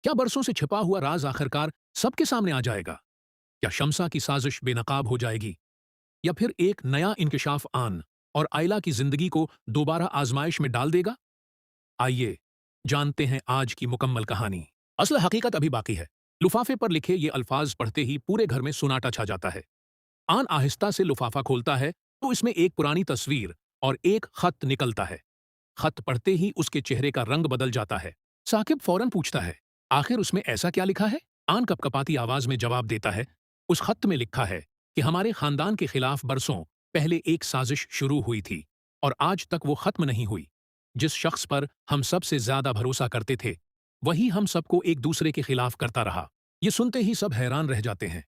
क्या बरसों से छिपा हुआ राज आखिरकार सबके सामने आ जाएगा? क्या शम्सा की साजिश बेनकाब हो जाएगी? या फिर एक नया इंकिशाफ आन और आयला की जिंदगी को दोबारा आजमाइश में डाल देगा? आइए जानते हैं आज की मुकम्मल कहानी। असल हकीकत अभी बाकी है। लुफाफे पर लिखे ये अल्फाज पढ़ते ही पूरे घर में सुनाटा छा जाता है। आन आहिस्ता से लिफाफा खोलता है तो इसमें एक पुरानी तस्वीर और एक खत निकलता है। खत पढ़ते ही उसके चेहरे का रंग बदल जाता है। साकिब फौरन पूछता है, आखिर उसमें ऐसा क्या लिखा है? आन कपकपाती आवाज में जवाब देता है, उस खत में लिखा है कि हमारे खानदान के खिलाफ बरसों पहले एक साजिश शुरू हुई थी और आज तक वो खत्म नहीं हुई। जिस शख्स पर हम सबसे ज्यादा भरोसा करते थे वही हम सबको एक दूसरे के खिलाफ करता रहा। ये सुनते ही सब हैरान रह जाते हैं।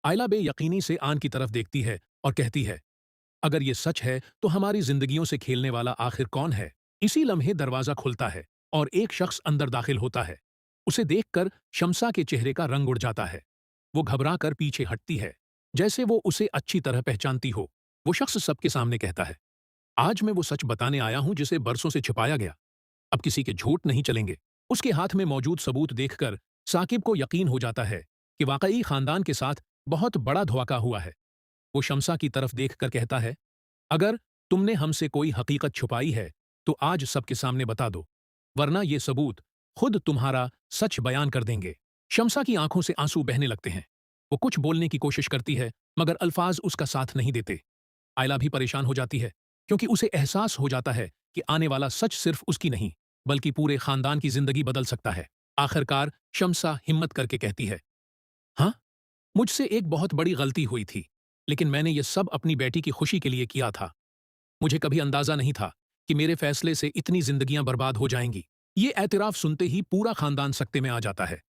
आयला बेयकीनी से आन की तरफ देखती है और कहती है, अगर ये सच है तो हमारी जिंदगियों से खेलने वाला आखिर कौन है? इसी लम्हे दरवाजा खुलता है और एक शख्स अंदर दाखिल होता है। उसे देखकर शम्सा के चेहरे का रंग उड़ जाता है। वो घबरा कर पीछे हटती है, जैसे वो उसे अच्छी तरह पहचानती हो। वो शख्स सबके सामने कहता है, आज मैं वो सच बताने आया हूं जिसे बरसों से छिपाया गया। अब किसी के झूठ नहीं चलेंगे। उसके हाथ में मौजूद सबूत देखकर साकिब को यकीन हो जाता है कि वाकई खानदान के साथ बहुत बड़ा धोखा हुआ है। वो शम्सा की तरफ देखकर कहता है, अगर तुमने हमसे कोई हकीकत छुपाई है तो आज सबके सामने बता दो, वरना ये सबूत खुद तुम्हारा सच बयान कर देंगे। शम्सा की आंखों से आंसू बहने लगते हैं। वो कुछ बोलने की कोशिश करती है मगर अल्फाज उसका साथ नहीं देते। आयला भी परेशान हो जाती है क्योंकि उसे एहसास हो जाता है कि आने वाला सच सिर्फ उसकी नहीं बल्कि पूरे खानदान की जिंदगी बदल सकता है। आखिरकार शम्सा हिम्मत करके कहती है, हाँ, मुझसे एक बहुत बड़ी गलती हुई थी, लेकिन मैंने ये सब अपनी बेटी की खुशी के लिए किया था। मुझे कभी अंदाजा नहीं था कि मेरे फैसले से इतनी जिंदगियां बर्बाद हो जाएंगी। ये एतराफ सुनते ही पूरा खानदान सकते में आ जाता है।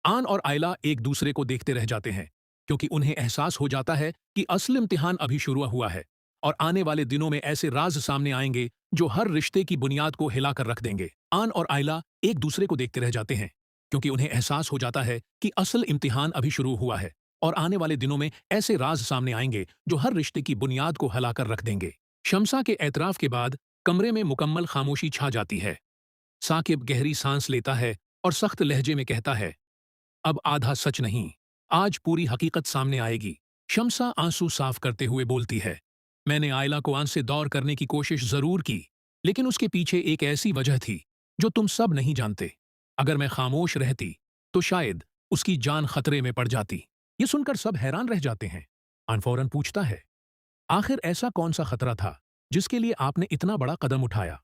आन और आयला एक दूसरे को देखते रह जाते हैं क्योंकि उन्हें एहसास हो जाता है कि असल इम्तिहान अभी शुरू हुआ है और आने वाले दिनों में ऐसे राज सामने आएंगे जो हर रिश्ते की बुनियाद को हिलाकर रख देंगे। आन और आयला एक दूसरे को देखते रह जाते हैं क्योंकि उन्हें एहसास हो जाता है कि असल इम्तिहान अभी शुरू हुआ है और आने वाले दिनों में ऐसे राज सामने आएंगे जो हर रिश्ते की बुनियाद को हिलाकर रख देंगे। शम्सा के एतराफ के बाद कमरे में मुकम्मल खामोशी छा जाती है। साकिब गहरी सांस लेता है और सख्त लहजे में कहता है, अब आधा सच नहीं, आज पूरी हकीकत सामने आएगी। शम्सा आंसू साफ करते हुए बोलती है, मैंने आयला को आंख से दौर करने की कोशिश जरूर की, लेकिन उसके पीछे एक ऐसी वजह थी जो तुम सब नहीं जानते। अगर मैं खामोश रहती तो शायद उसकी जान खतरे में पड़ जाती। ये सुनकर सब हैरान रह जाते हैं। आन फौरन पूछता है, आखिर ऐसा कौन सा खतरा था जिसके लिए आपने इतना बड़ा कदम उठाया?